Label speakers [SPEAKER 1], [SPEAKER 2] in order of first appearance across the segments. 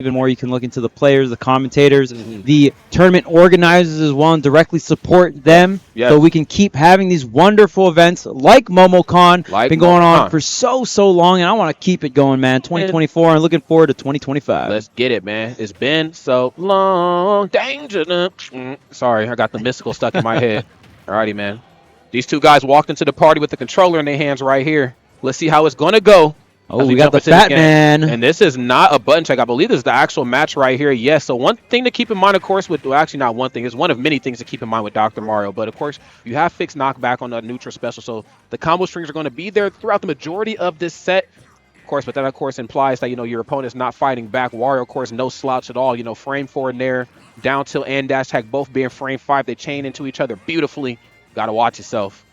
[SPEAKER 1] the more you can look into the players, the commentators, the tournament organizers as well, and directly support them.
[SPEAKER 2] Yes.
[SPEAKER 1] So we can keep having these wonderful events like MomoCon. Been going on for so long, and I want to keep it going, man. 2024, and looking forward to 2025.
[SPEAKER 2] Let's get it, man. It's been so long. Danger. Sorry, I got the mystical stuck in my head. Alrighty, man. These two guys walked into the party with the controller in their hands right here. Let's see how it's going to go.
[SPEAKER 1] Oh, we got the fat man.
[SPEAKER 2] And this is not a button check. I believe this is the actual match right here. Yes, so one thing to keep in mind, of course, with, well, actually not one thing. It's one of many things to keep in mind with Dr. Mario. But, of course, you have fixed knockback on the neutral special. So the combo strings are going to be there throughout the majority of this set. Of course, but that, of course, implies that, your opponent's not fighting back. Wario, of course, no slouch at all. Frame forward and there, down tilt and dash tag both being frame 5. They chain into each other beautifully. Got to watch yourself.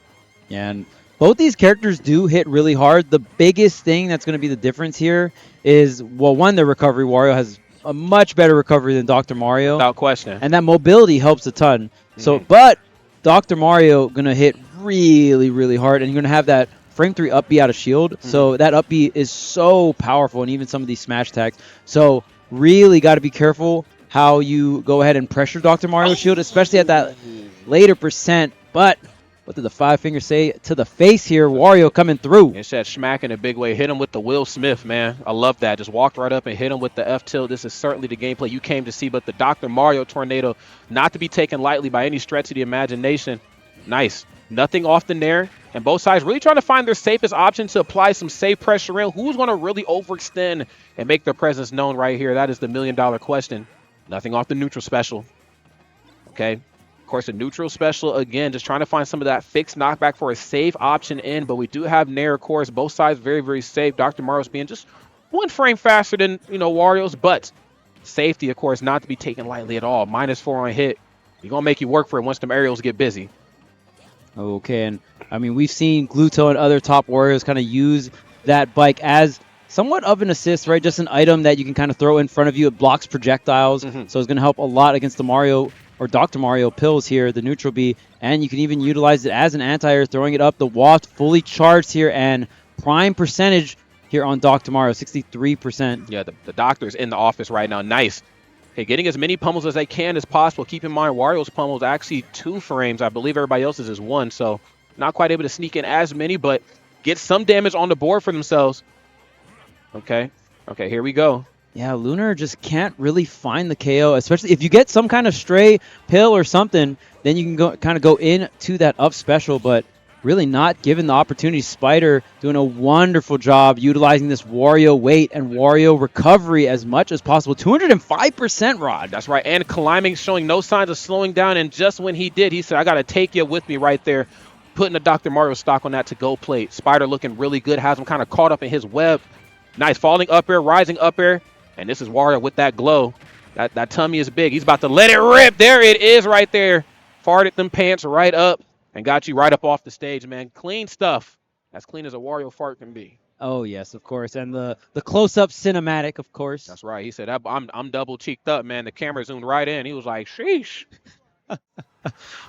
[SPEAKER 1] Yeah, and both these characters do hit really hard. The biggest thing that's going to be the difference here is, well, one, the recovery. Wario has a much better recovery than Dr. Mario.
[SPEAKER 2] Without question.
[SPEAKER 1] And that mobility helps a ton. So, but Dr. Mario going to hit really, really hard, and you're going to have that frame 3 up B out of shield. So that up B is so powerful, and even some of these smash tags. So really got to be careful how you go ahead and pressure Dr. Mario's shield, especially at that later percent. But what did the 5-finger say to the face here? Wario coming through.
[SPEAKER 2] It said smack in a big way. Hit him with the Will Smith, man. I love that. Just walked right up and hit him with the F-tilt. This is certainly the gameplay you came to see. But the Dr. Mario tornado, not to be taken lightly by any stretch of the imagination. Nice. Nothing often there. And both sides really trying to find their safest option to apply some safe pressure in. Who's going to really overextend and make their presence known right here? That is the million-dollar question. Nothing off the neutral special. Okay. Of course, a neutral special, again, just trying to find some of that fixed knockback for a safe option in. But we do have Nair, of course. Both sides very, very safe. Dr. Mario's being just one frame faster than, Wario's. But safety, of course, not to be taken lightly at all. -4 on hit. You're going to make you work for it once them aerials get busy.
[SPEAKER 1] Okay, and I mean, we've seen Gluto and other top warriors kind of use that bike as somewhat of an assist, right? Just an item that you can kind of throw in front of you. It blocks projectiles, so it's going to help a lot against the Mario or Dr. Mario pills here, the neutral B, and you can even utilize it as an anti-air, throwing it up. The waft fully charged here, and prime percentage here on Dr. Mario, 63%.
[SPEAKER 2] Yeah, the doctor's in the office right now. Nice. Okay, getting as many pummels as they can as possible. Keep in mind, Wario's pummel is actually 2 frames. I believe everybody else's is 1, so not quite able to sneak in as many, but get some damage on the board for themselves. Okay, here we go.
[SPEAKER 1] Yeah, Lunar just can't really find the KO, especially if you get some kind of stray pill or something, then you can kind of go into that up special, but really not given the opportunity. Spider doing a wonderful job utilizing this Wario weight and Wario recovery as much as possible. 205%, Rod.
[SPEAKER 2] That's right, and climbing, showing no signs of slowing down, and just when he did, he said, I got to take you with me right there, putting the Dr. Mario stock on that to-go plate. Spider looking really good, has him kind of caught up in his web. Nice, falling up air, rising up air. And this is Wario with that glow. That tummy is big. He's about to let it rip. There it is right there. Farted them pants right up and got you right up off the stage, man. Clean stuff. As clean as a Wario fart can be.
[SPEAKER 1] Oh, yes, of course. And the close-up cinematic, of course.
[SPEAKER 2] That's right. He said, I'm double-cheeked up, man. The camera zoomed right in. He was like, sheesh.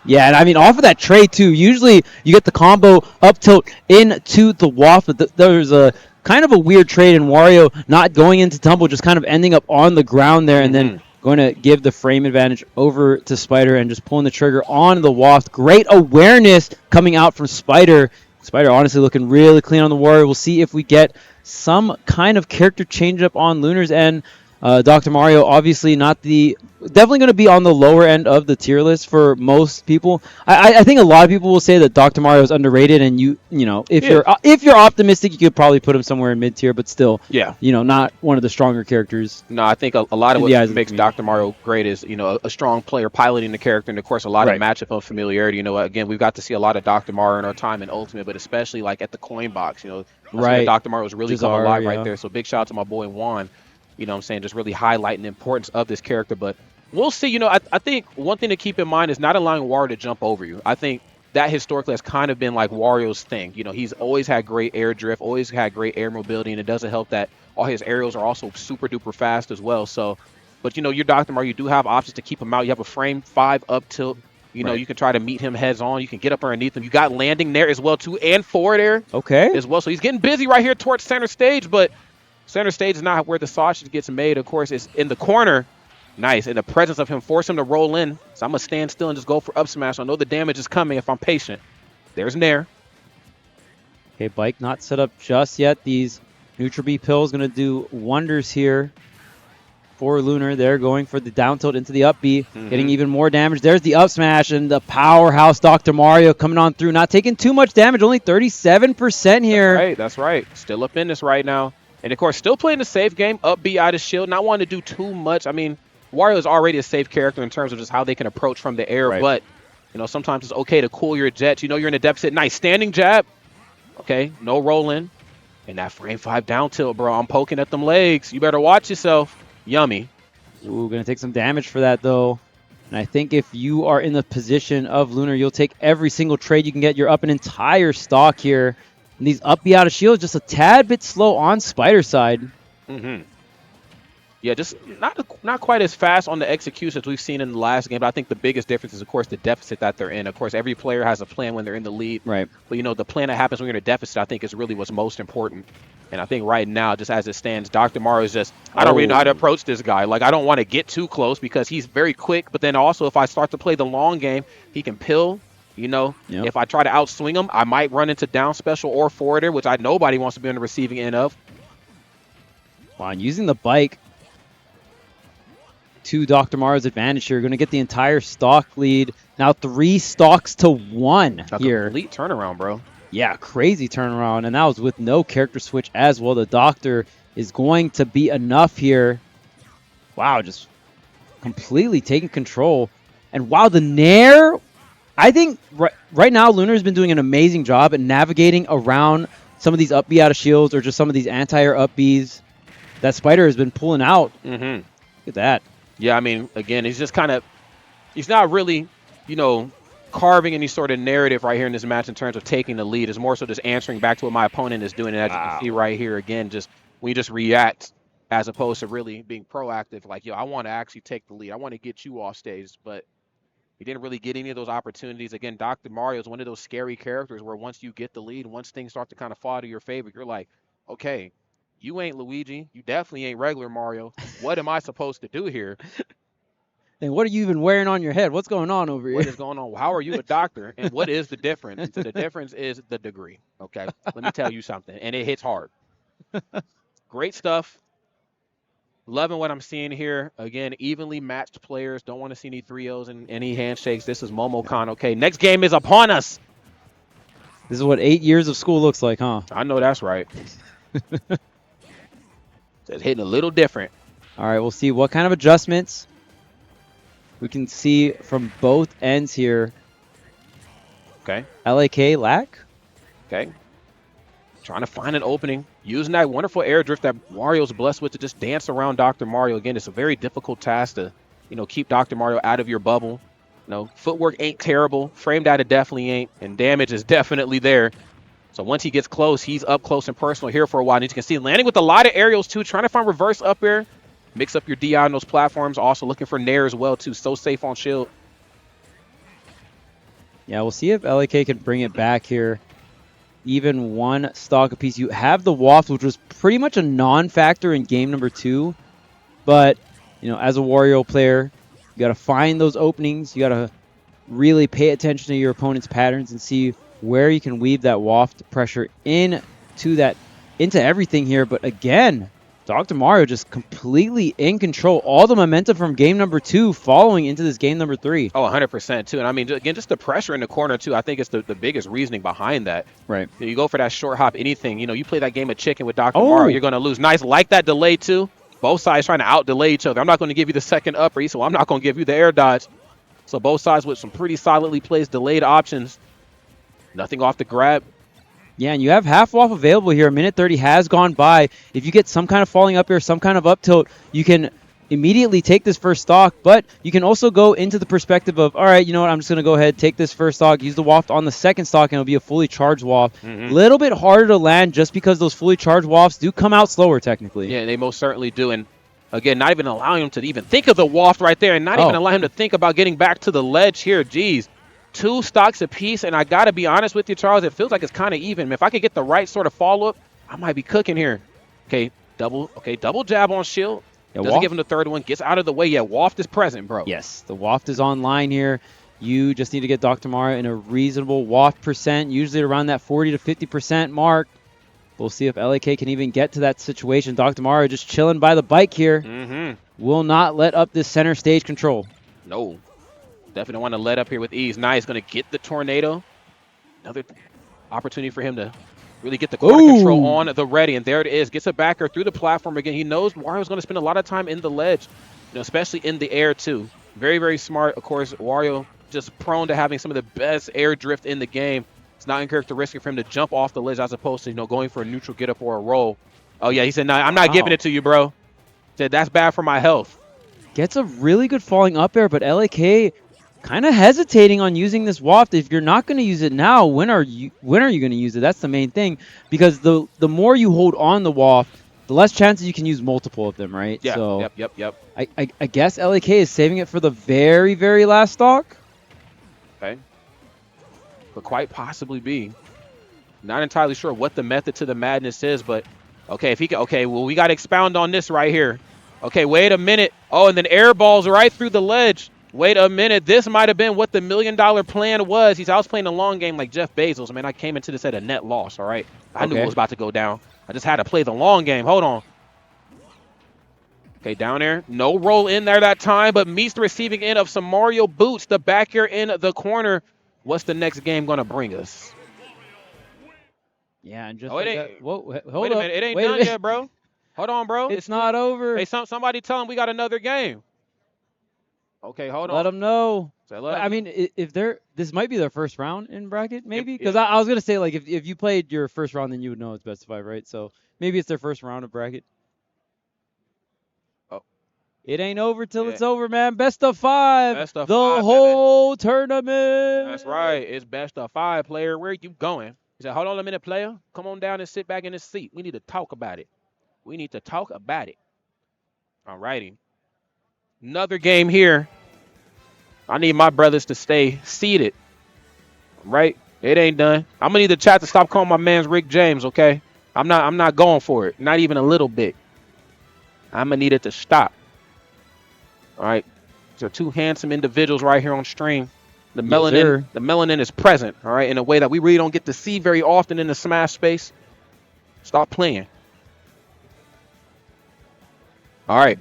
[SPEAKER 1] Yeah, and I mean, off of that tray, too, usually you get the combo up tilt into the waft, but there's a kind of a weird trade in Wario not going into tumble, just kind of ending up on the ground there and then going to give the frame advantage over to Spider and just pulling the trigger on the waft. Great awareness coming out from Spider. Spider honestly looking really clean on the Wario. We'll see if we get some kind of character change up on Lunar's end. Dr. Mario, obviously definitely going to be on the lower end of the tier list for most people. I think a lot of people will say that Dr. Mario is underrated, and if you're optimistic, you could probably put him somewhere in mid tier, but still, not one of the stronger characters.
[SPEAKER 2] No, I think a lot of what makes Dr. Mario great is a strong player piloting the character, and of course a lot of matchup of familiarity. Again, we've got to see a lot of Dr. Mario in our time in Ultimate, but especially like at the coin box. Dr. Mario was really coming alive right there. So big shout out to my boy Juan. You know what I'm saying? Just really highlighting the importance of this character. But we'll see. I think one thing to keep in mind is not allowing Wario to jump over you. I think that historically has kind of been like Wario's thing. He's always had great air drift, always had great air mobility, and it doesn't help that all his aerials are also super duper fast as well. So, but your Dr. Mario, you do have options to keep him out. You have a frame 5 up tilt. You can try to meet him heads on. You can get up underneath him. You got landing there as well too, and forward air.
[SPEAKER 1] Okay.
[SPEAKER 2] As well. So he's getting busy right here towards center stage, but Center stage is not where the sausage gets made. Of course, it's in the corner. Nice. In the presence of him, force him to roll in. So I'm going to stand still and just go for up smash. I know the damage is coming if I'm patient. There's Nair.
[SPEAKER 1] Okay, bike not set up just yet. These Neutral B pills going to do wonders here for Lunar. They're going for the down tilt into the up B, getting even more damage. There's the up smash and the powerhouse Dr. Mario coming on through. Not taking too much damage, only 37% here.
[SPEAKER 2] That's right. Still up in this right now. And, of course, still playing the safe game, up B out of shield, not wanting to do too much. I mean, Wario is already a safe character in terms of just how they can approach from the air, but, you know, sometimes it's okay to cool your jets. You know you're in a deficit. Nice standing jab. Okay, no roll in. And that frame 5 down tilt, bro. I'm poking at them legs. You better watch yourself. Yummy.
[SPEAKER 1] Ooh, gonna take some damage for that though. And I think if you are in the position of Lunar, you'll take every single trade you can get. You're up an entire stock here. And these up B out of shield just a tad bit slow on Spider side.
[SPEAKER 2] Yeah, just not quite as fast on the execution as we've seen in the last game. But I think the biggest difference is, of course, the deficit that they're in. Of course, every player has a plan when they're in the lead.
[SPEAKER 1] Right.
[SPEAKER 2] But, you know, the plan that happens when you're in a deficit, I think, is really what's most important. And I think right now, just as it stands, Dr. Mario is just, I don't really know how to approach this guy. Like, I don't want to get too close because he's very quick. But then also, if I start to play the long game, he can pill. You know, if I try to outswing him, I might run into down special or forwarder, which nobody wants to be on the receiving end of.
[SPEAKER 1] Wow, and using the bike to Dr. Mario's advantage here. Going to get the entire stock lead. Now 3 stocks to 1 here.
[SPEAKER 2] Complete turnaround, bro.
[SPEAKER 1] Yeah, crazy turnaround. And that was with no character switch as well. The Doctor is going to be enough here. Wow, just completely taking control. And wow, the Nair, I think right now Lunar has been doing an amazing job at navigating around some of these up B out of shields or just some of these anti-air up Bs that Spider has been pulling out. Look at that.
[SPEAKER 2] Yeah, I mean, again, he's just kind of, he's not really, you know, carving any sort of narrative right here in this match in terms of taking the lead. It's more so just answering back to what my opponent is doing. And as you can see right here, again, just when you just react as opposed to really being proactive, like, yo, I want to actually take the lead. I want to get you off stage, but he didn't really get any of those opportunities. Again, Dr. Mario is one of those scary characters where once you get the lead, once things start to kind of fall to your favor, you're like, okay, you ain't Luigi. You definitely ain't regular Mario. What am I supposed to do here?
[SPEAKER 1] And what are you even wearing on your head? What's going on over here?
[SPEAKER 2] What is going on? How are you a doctor? And what is the difference? So the difference is the degree, okay? Let me tell you something. And it hits hard. Great stuff. Loving what I'm seeing here. Again, evenly matched players. Don't want to see any 3-0s and any handshakes. This is MomoCon, okay? Next game is upon us.
[SPEAKER 1] This is what 8 years of school looks like, huh?
[SPEAKER 2] I know that's right. It's hitting a little different.
[SPEAKER 1] All right, we'll see what kind of adjustments we can see from both ends here.
[SPEAKER 2] Okay.
[SPEAKER 1] LaK.
[SPEAKER 2] Okay. Trying to find an opening. Using that wonderful air drift that Mario's blessed with to just dance around Dr. Mario. Again, it's a very difficult task to, you know, keep Dr. Mario out of your bubble. You know, footwork ain't terrible. Frame data definitely ain't. And damage is definitely there. So once he gets close, he's up close and personal here for a while. And you can see landing with a lot of aerials, too. Trying to find reverse up air. Mix up your DI on those platforms. Also looking for Nair as well, too. So safe on shield.
[SPEAKER 1] Yeah, we'll see if LaK can bring it back here. Even 1 stock apiece. You have the waft, which was pretty much a non-factor in game number 2. But, you know, as a Wario player, you got to find those openings. You got to really pay attention to your opponent's patterns and see where you can weave that waft pressure into everything here. But again, Dr. Mario just completely in control. All the momentum from game number 2 following into this game number 3.
[SPEAKER 2] Oh, 100% too. And I mean, again, just the pressure in the corner too. I think it's the biggest reasoning behind that.
[SPEAKER 1] Right.
[SPEAKER 2] You go for that short hop, anything. You know, you play that game of chicken with Dr. Mario, you're going to lose. Nice, like that delay too. Both sides trying to out delay each other. I'm not going to give you the second upper, so I'm not going to give you the air dodge. So both sides with some pretty solidly placed delayed options. Nothing off the grab.
[SPEAKER 1] Yeah, and you have half waff available here. A minute 30 has gone by. If you get some kind of falling up air, some kind of up tilt, you can immediately take this first stock, but you can also go into the perspective of, all right, you know what, I'm just going to go ahead, take this first stock, use the waft on the second stock, and it'll be a fully charged waft. A little bit harder to land just because those fully charged wafts do come out slower technically.
[SPEAKER 2] Yeah, they most certainly do. And again, not even allowing him to even think of the waft right there, and not even allowing him to think about getting back to the ledge here. Jeez. 2 stocks apiece, and I got to be honest with you, Charles, it feels like it's kind of even. If I could get the right sort of follow-up, I might be cooking here. Okay, Double jab on shield.
[SPEAKER 1] Yeah,
[SPEAKER 2] Doesn't give him the third one. Gets out of the way. Yeah, waft is present, bro.
[SPEAKER 1] Yes, the waft is online here. You just need to get Dr. Mario in a reasonable waft percent, usually around that 40 to 50% mark. We'll see if LaK can even get to that situation. Dr. Mario just chilling by the bike here. Will not let up this center stage control.
[SPEAKER 2] No. Definitely don't want to let up here with ease. Nice. Going to get the tornado. Another opportunity for him to really get the corner control on the ready. And there it is. Gets a backer through the platform again. He knows Wario's going to spend a lot of time in the ledge, especially in the air too. Very, very smart. Of course, Wario just prone to having some of the best air drift in the game. It's not uncharacteristic for him to jump off the ledge as opposed to, going for a neutral get up or a roll. Oh, yeah. He said, no, I'm not giving it to you, bro. He said, that's bad for my health.
[SPEAKER 1] Gets a really good falling up air, but LaK kind of hesitating on using this waft. If you're not going to use it now, when are you going to use it? That's the main thing, because the more you hold on the waft, the less chances you can use multiple of them, right?
[SPEAKER 2] Yeah.
[SPEAKER 1] So
[SPEAKER 2] Yep.
[SPEAKER 1] I guess LaK is saving it for the very, very last stock.
[SPEAKER 2] Okay. Could quite possibly be. Not entirely sure what the method to the madness is, but okay, if he can, okay, well, we got to expound on this right here. Okay, wait a minute. Oh, and then air balls right through the ledge. Wait a minute. This might have been what the $1 million plan was. I was playing a long game like Jeff Bezos. Man, I came into this at a net loss, all right? I knew it was about to go down. I just had to play the long game. Hold on. Okay, down there. No roll in there that time, but meets the receiving end of some Mario boots. The back air in the corner. What's the next game going to bring us?
[SPEAKER 1] Yeah, and just
[SPEAKER 2] hold
[SPEAKER 1] wait
[SPEAKER 2] a minute. It ain't done yet, bro. Hold on, bro.
[SPEAKER 1] It's not over.
[SPEAKER 2] Hey, somebody tell him we got another game. Okay, hold on.
[SPEAKER 1] Let them know.
[SPEAKER 2] I
[SPEAKER 1] mean, this might be their first round in bracket, maybe? Because I was going to say, like, if you played your first round, then you would know it's best of 5, right? So maybe it's their first round of bracket.
[SPEAKER 2] Oh.
[SPEAKER 1] It ain't over till it's over, man. Best of 5.
[SPEAKER 2] Best of
[SPEAKER 1] the
[SPEAKER 2] 5,
[SPEAKER 1] whole tournament.
[SPEAKER 2] That's right. It's best of 5, player. Where are you going? He said, hold on a minute, player. Come on down and sit back in this seat. We need to talk about it. All righty. Another game here. I need my brothers to stay seated. Right? It ain't done. I'm gonna need the chat to stop calling my man's Rick James, okay? I'm not going for it. Not even a little bit. I'm gonna need it to stop. All right. So 2 handsome individuals right here on stream. The melanin is present, all right, in a way that we really don't get to see very often in the Smash space. Stop playing. All right.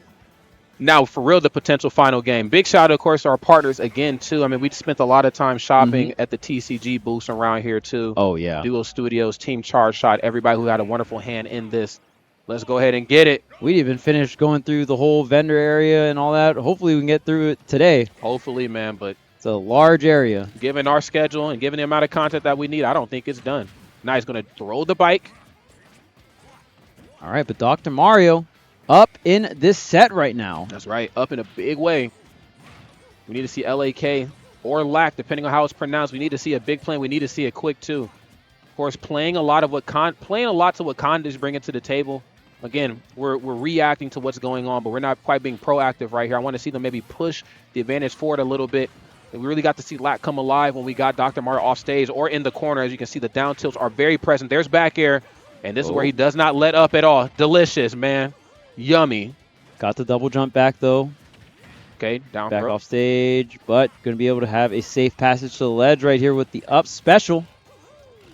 [SPEAKER 2] Now, for real, the potential final game. Big shout out, of course, to our partners again, too. I mean, we spent a lot of time shopping at the TCG booths around here, too.
[SPEAKER 1] Oh, yeah.
[SPEAKER 2] Duo Studios, Team Charge Shot, everybody who had a wonderful hand in this. Let's go ahead and get it.
[SPEAKER 1] We even finished going through the whole vendor area and all that. Hopefully, we can get through it today.
[SPEAKER 2] Hopefully, man, but
[SPEAKER 1] it's a large area.
[SPEAKER 2] Given our schedule and given the amount of content that we need, I don't think it's done. Now he's going to throw the bike.
[SPEAKER 1] All right, but Dr. Mario up in this set right now.
[SPEAKER 2] That's right, up in a big way. We need to see LaK or LaK, depending on how it's pronounced. We need to see a big plan. We need to see it quick, too. Of course, playing a lot to what KONDE is bringing to the table. Again, we're reacting to what's going on, but we're not quite being proactive right here. I want to see them maybe push the advantage forward a little bit. And we really got to see LaK come alive when we got Dr. Mario off stage or in the corner. As you can see, the down tilts are very present. There's back air, and this is where he does not let up at all. Delicious, man. Yummy.
[SPEAKER 1] Got the double jump back, though.
[SPEAKER 2] Okay, down
[SPEAKER 1] back off stage, but going to be able to have a safe passage to the ledge right here with the up special.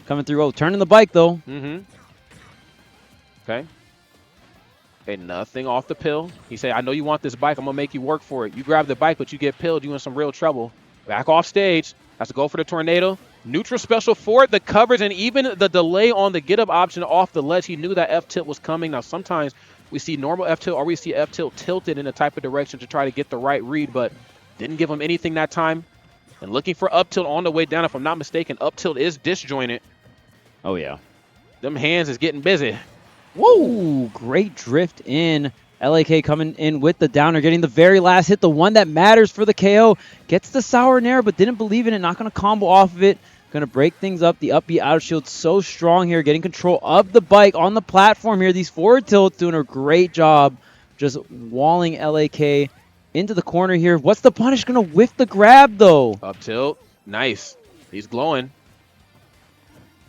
[SPEAKER 1] Coming through. Oh, turning the bike, though.
[SPEAKER 2] Okay. Okay, nothing off the pill. He said, I know you want this bike. I'm going to make you work for it. You grab the bike, but you get pilled. You in some real trouble. Back off stage. Has to go for the tornado. Neutral special for it. The covers and even the delay on the get-up option off the ledge. He knew that F-tilt was coming. Now, sometimes we see normal F-tilt or we see F-tilt tilted in a type of direction to try to get the right read, but didn't give him anything that time. And looking for up-tilt on the way down. If I'm not mistaken, up-tilt is disjointed.
[SPEAKER 1] Oh, yeah.
[SPEAKER 2] Them hands is getting busy.
[SPEAKER 1] Whoa, great drift in. LaK coming in with the downer, getting the very last hit, the one that matters for the KO. Gets the sour nair, but didn't believe in it. Not going to combo off of it. Going to break things up. The up B out shield so strong here, getting control of the bike on the platform here. These forward tilts doing a great job just walling LaK into the corner here. What's the punish? Going to whiff the grab, though.
[SPEAKER 2] Up tilt. Nice. He's glowing.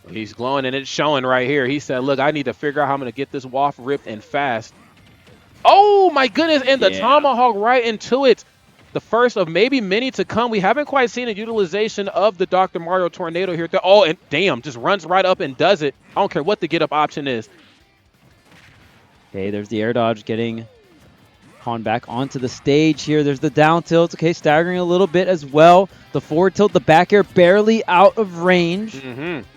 [SPEAKER 2] He's glowing, and it's showing right here. He said, look, I need to figure out how I'm going to get this waft ripped and fast. Oh, my goodness, and the tomahawk right into it. The first of maybe many to come. We haven't quite seen a utilization of the Dr. Mario Tornado here. Oh, and damn, just runs right up and does it. I don't care what the get-up option is.
[SPEAKER 1] Okay, there's the air dodge getting KONDE back onto the stage here. There's the down tilt. Okay, staggering a little bit as well. The forward tilt, the back air barely out of range.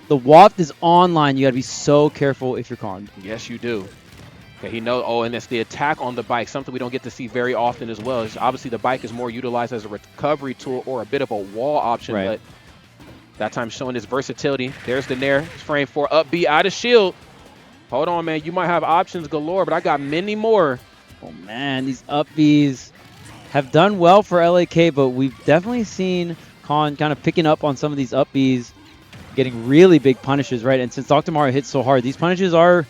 [SPEAKER 1] The waft is online. You got to be so careful if you're KONDE.
[SPEAKER 2] Yes, you do. Okay, he knows. Oh, and it's the attack on the bike, something we don't get to see very often as well. Obviously, the bike is more utilized as a recovery tool or a bit of a wall option, but that time showing his versatility. There's the Nair. Frame 4 up B out of shield. Hold on, man. You might have options galore, but I got many more.
[SPEAKER 1] Oh, man, these up Bs have done well for LaK, but we've definitely seen KONDE kind of picking up on some of these up Bs, getting really big punishes, right? And since Dr. Mario hits so hard, these punishes are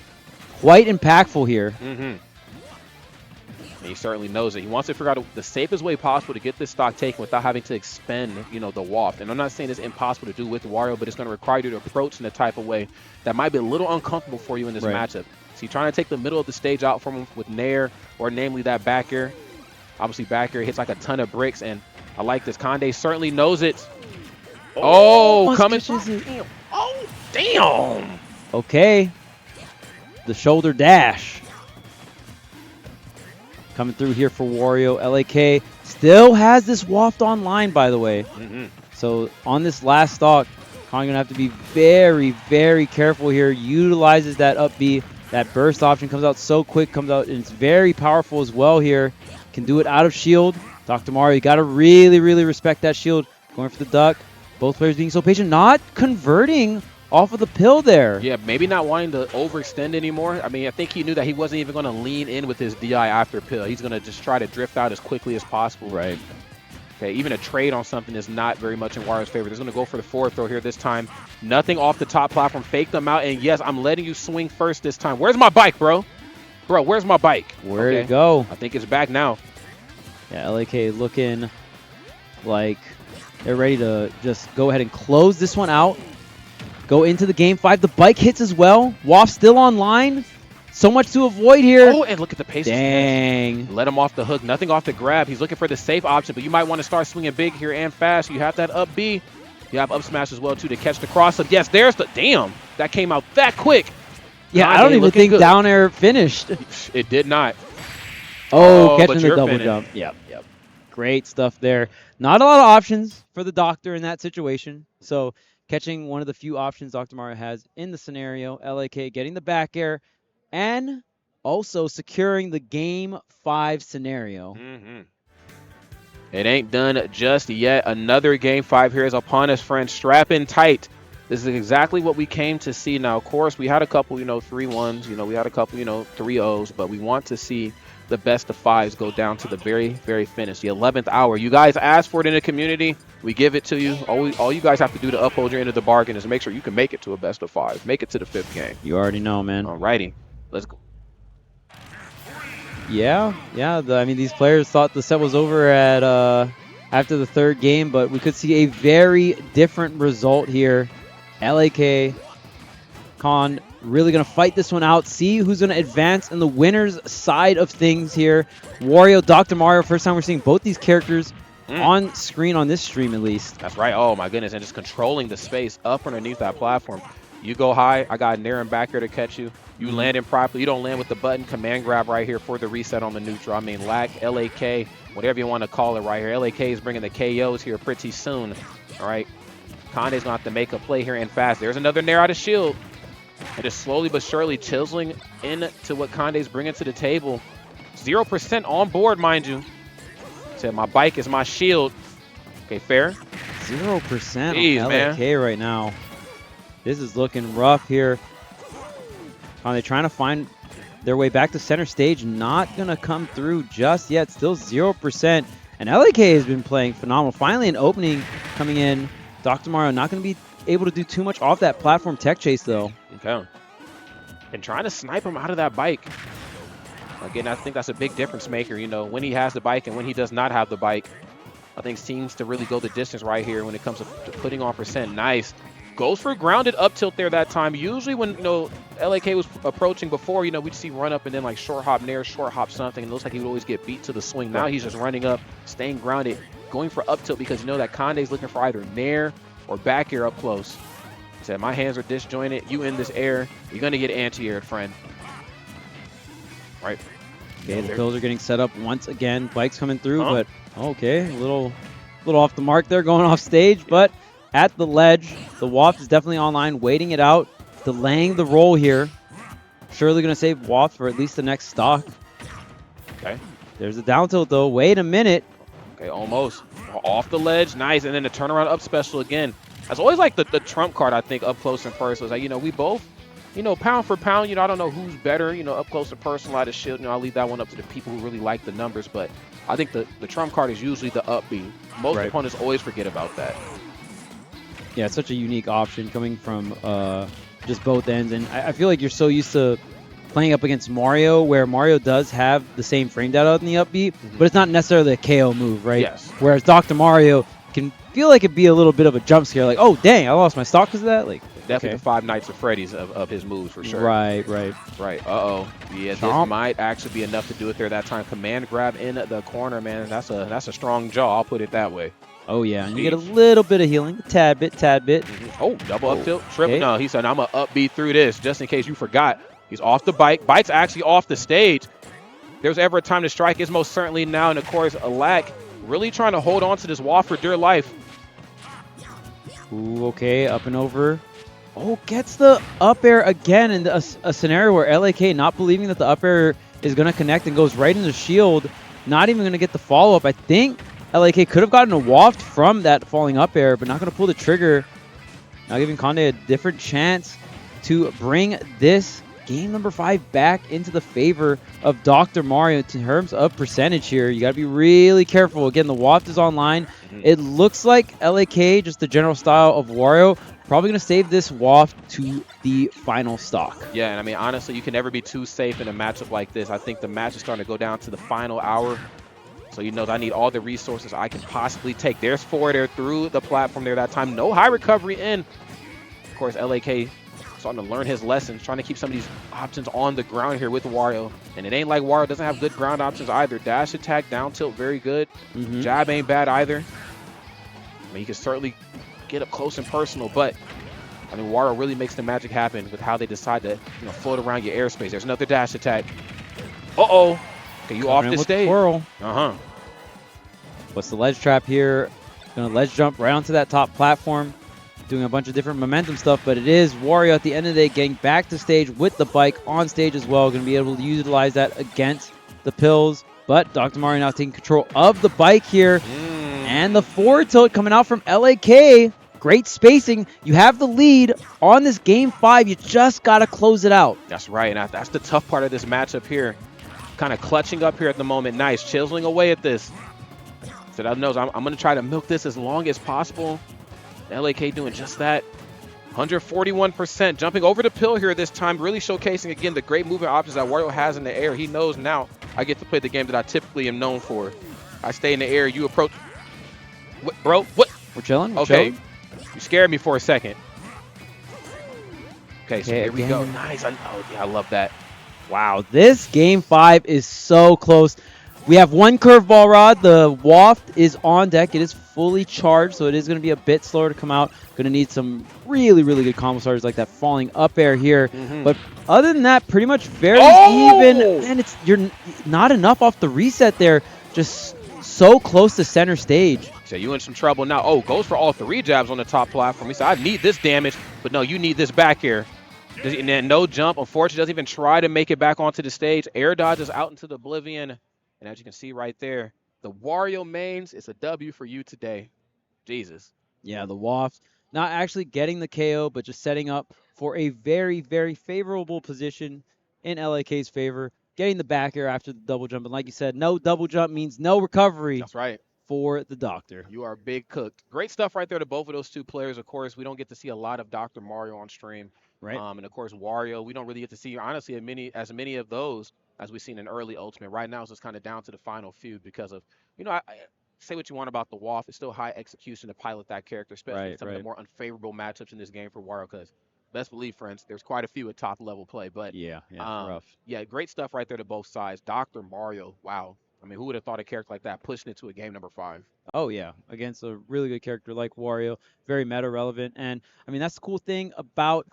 [SPEAKER 1] quite impactful here.
[SPEAKER 2] And he certainly knows it. He wants to figure out the safest way possible to get this stock taken without having to expend, the waft. And I'm not saying it's impossible to do with Wario, but it's going to require you to approach in a type of way that might be a little uncomfortable for you in this matchup. So you're trying to take the middle of the stage out from him with Nair, or namely that back air. Obviously, back air hits like a ton of bricks, and I like this. KONDE certainly knows it. Oh, coming. Damn. Oh, damn.
[SPEAKER 1] Okay. The shoulder dash. Coming through here for Wario. LaK still has this waft online, by the way. So on this last stock, KONDE gonna have to be very, very careful here. Utilizes that up B. That burst option comes out so quick, comes out, and it's very powerful as well here. Can do it out of shield. Dr. Mario, you got to really, really respect that shield. Going for the duck. Both players being so patient, not converting off of the pill there.
[SPEAKER 2] Yeah, maybe not wanting to overextend anymore. I mean, I think he knew that he wasn't even going to lean in with his DI after pill. He's going to just try to drift out as quickly as possible.
[SPEAKER 1] Right.
[SPEAKER 2] Okay, even a trade on something is not very much in Wario's favor. He's going to go for the forward throw here this time. Nothing off the top platform. Fake them out. And yes, I'm letting you swing first this time. Where's my bike, bro? Bro, where's my bike?
[SPEAKER 1] Where'd it go?
[SPEAKER 2] I think it's back now.
[SPEAKER 1] Yeah, LaK looking like they're ready to just go ahead and close this one out. Go into the game 5. The bike hits as well. Waft still online. So much to avoid here.
[SPEAKER 2] Oh, and look at the pace.
[SPEAKER 1] Dang.
[SPEAKER 2] Let him off the hook. Nothing off the grab. He's looking for the safe option, but you might want to start swinging big here and fast. You have that up B. You have up smash as well, too, to catch the cross up. Yes, there's the... Damn. That came out that quick.
[SPEAKER 1] Yeah, I don't even think good. Down air finished.
[SPEAKER 2] It did not.
[SPEAKER 1] Oh, catching the double jump. Yep. Great stuff there. Not a lot of options for the Doctor in that situation. So catching one of the few options Dr. Mario has in the scenario. LaK getting the back air and also securing the Game 5 scenario.
[SPEAKER 2] It ain't done just yet. Another Game 5 here is upon us, friends. Strap in tight. This is exactly what we came to see. Now, of course, we had a couple, 3-1s. We had a couple, 3-0s. But we want to see the best of 5s go down to the very, very finish, the 11th hour. You guys asked for it in the community. We give it to you. All you guys have to do to uphold your end of the bargain is make sure you can make it to a best of 5. Make it to the 5th game.
[SPEAKER 1] You already know, man.
[SPEAKER 2] Alrighty. Let's go.
[SPEAKER 1] Yeah. I mean, these players thought the set was over at after the 3rd game, but we could see a very different result here. LaK, KONDE, really going to fight this one out, see who's going to advance in the winner's side of things here. Wario, Dr. Mario, first time we're seeing both these characters on screen on this stream at least.
[SPEAKER 2] That's right. Oh, my goodness. And just controlling the space up underneath that platform. You go high. I got Nair and back here to catch you. You land in properly. You don't land with the button. Command grab right here for the reset on the neutral. I mean, LaK, whatever you want to call it right here. LaK is bringing the KOs here pretty soon. All right. KONDE's going to have to make a play here and fast. There's another Nair out of shield. And just slowly but surely chiseling into what KONDE's bringing to the table. 0% on board, mind you. Said my bike is my shield. Okay, fair.
[SPEAKER 1] 0% on LaK right now. This is looking rough here. KONDE trying to find their way back to center stage. Not going to come through just yet. Still 0%. And LaK has been playing phenomenal. Finally an opening coming in. Dr. Mario not going to be able to do too much off that platform tech chase, though.
[SPEAKER 2] Okay. And trying to snipe him out of that bike. Again, I think that's a big difference maker, when he has the bike and when he does not have the bike. I think seems to really go the distance right here when it comes to putting on percent. Nice. Goes for grounded up tilt there that time. Usually when, LaK was approaching before, we'd see run up and then like short hop nair, short hop something. And it looks like he would always get beat to the swing. Now he's just running up, staying grounded, going for up tilt because that KONDE's looking for either nair or back air up close. He said, my hands are disjointed. You in this air, you're going to get anti-aired, friend. Right.
[SPEAKER 1] Okay, the pills are getting set up once again. Bike's coming through, but okay, a little off the mark there, going off stage, but at the ledge, the Waft is definitely online, waiting it out, delaying the roll here. Surely going to save Waft for at least the next stock.
[SPEAKER 2] Okay.
[SPEAKER 1] There's a down tilt though. Wait a minute.
[SPEAKER 2] Okay, almost. Off the ledge, nice, and then the turnaround up special again. That's always like the trump card, I think, up close and personal. It's like, we both, pound for pound, I don't know who's better, up close and personal out of shield. I'll leave that one up to the people who really like the numbers, but I think the trump card is usually the up B. Most opponents always forget about that.
[SPEAKER 1] Yeah, it's such a unique option coming from just both ends, and I feel like you're so used to playing up against Mario, where Mario does have the same frame data on the up B, but it's not necessarily a KO move, right?
[SPEAKER 2] Yes.
[SPEAKER 1] Whereas Dr. Mario can feel like it'd be a little bit of a jump scare, like, oh, dang, I lost my stock because of that? Like,
[SPEAKER 2] definitely the Five Nights at Freddy's of his moves, for sure.
[SPEAKER 1] Right.
[SPEAKER 2] Uh-oh. Yeah, this might actually be enough to do it there that time. Command grab in the corner, man. That's a strong jaw, I'll put it that way.
[SPEAKER 1] Oh, yeah, and you get a little bit of healing, a tad bit.
[SPEAKER 2] Oh, double up tilt, triple. Okay. No, he said, I'm going to up B through this, just in case you forgot. He's off the bike. Bike's actually off the stage. If there's ever a time to strike, it's most certainly now. And, of course, LaK really trying to hold on to this wall for dear life.
[SPEAKER 1] Ooh, okay, up and over. Oh, gets the up air again in a scenario where LaK not believing that the up air is going to connect and goes right into shield. Not even going to get the follow-up. I think LaK could have gotten a waft from that falling up air, but not going to pull the trigger. Now giving KONDE a different chance to bring this game number 5 back into the favor of Dr. Mario in terms of percentage here. You got to be really careful. Again, the waft is online. It looks like LaK, just the general style of Wario, probably going to save this waft to the final stock.
[SPEAKER 2] Yeah, and I mean, honestly, you can never be too safe in a matchup like this. I think the match is starting to go down to the final hour. So he knows I need all the resources I can possibly take. There's forward air through the platform there that time. No high recovery in. Of course, LaK starting to learn his lessons, trying to keep some of these options on the ground here with Wario. And it ain't like Wario doesn't have good ground options either. Dash attack, down tilt, very good. Jab ain't bad either. I mean, you can certainly get up close and personal, but I mean, Wario really makes the magic happen with how they decide to float around your airspace. There's another dash attack. Uh-oh. Okay, you off the stage.
[SPEAKER 1] What's the ledge trap here? Gonna ledge jump right onto that top platform, doing a bunch of different momentum stuff, but it is Wario at the end of the day getting back to stage with the bike on stage as well. Gonna be able to utilize that against the pills, but Dr. Mario now taking control of the bike here. And the forward tilt coming out from LaK. Great spacing. You have the lead on this game 5. You just gotta close it out.
[SPEAKER 2] That's right, and that's the tough part of this matchup here. Kind of clutching up here at the moment. Nice, chiseling away at this. So that knows I'm going to try to milk this as long as possible. LaK doing just that. 141%, jumping over the pill here this time, really showcasing again the great movement options that Wario has in the air. He knows now I get to play the game that I typically am known for. I stay in the air, you approach. What, bro? What?
[SPEAKER 1] We're chilling.
[SPEAKER 2] Okay. You scared me for a second. Okay, so here we go. Nice. I love that.
[SPEAKER 1] Wow, this game 5 is so close. We have one curveball rod. The waft is on deck. It is fully charged, so it is going to be a bit slower to come out. Going to need some really, really good combo starters like that falling up air here. But other than that, pretty much very even. And you're not enough off the reset there. Just so close to center stage.
[SPEAKER 2] So you in some trouble now. Oh, goes for all 3 jabs on the top platform. He said, I need this damage, but no, you need this back here. And then no jump. Unfortunately, doesn't even try to make it back onto the stage. Air dodges out into the oblivion. And as you can see right there, the Wario mains, it's a W for you today. Jesus.
[SPEAKER 1] Yeah, the waft not actually getting the KO, but just setting up for a very, very favorable position in LaK's favor. Getting the back air after the double jump. And like you said, no double jump means no recovery.
[SPEAKER 2] That's right.
[SPEAKER 1] For the Doctor.
[SPEAKER 2] You are big cooked. Great stuff right there to both of those 2 players. Of course, we don't get to see a lot of Dr. Mario on stream.
[SPEAKER 1] Right.
[SPEAKER 2] And of course, Wario, we don't really get to see, honestly, as many of those as we've seen in early Ultimate. Right now, it's just kind of down to the final feud because of, say what you want about the WAF, it's still high execution to pilot that character, especially in
[SPEAKER 1] Right,
[SPEAKER 2] some of the
[SPEAKER 1] right.
[SPEAKER 2] more unfavorable matchups in this game for Wario. Because best believe, friends, there's quite a few at top level play. But
[SPEAKER 1] Yeah, yeah, rough.
[SPEAKER 2] yeah, great stuff right there to both sides. Dr. Mario, wow. I mean, who would have thought a character like that pushing it to a game number 5?
[SPEAKER 1] Oh yeah, against a really good character like Wario, very meta relevant, and I mean that's the cool thing about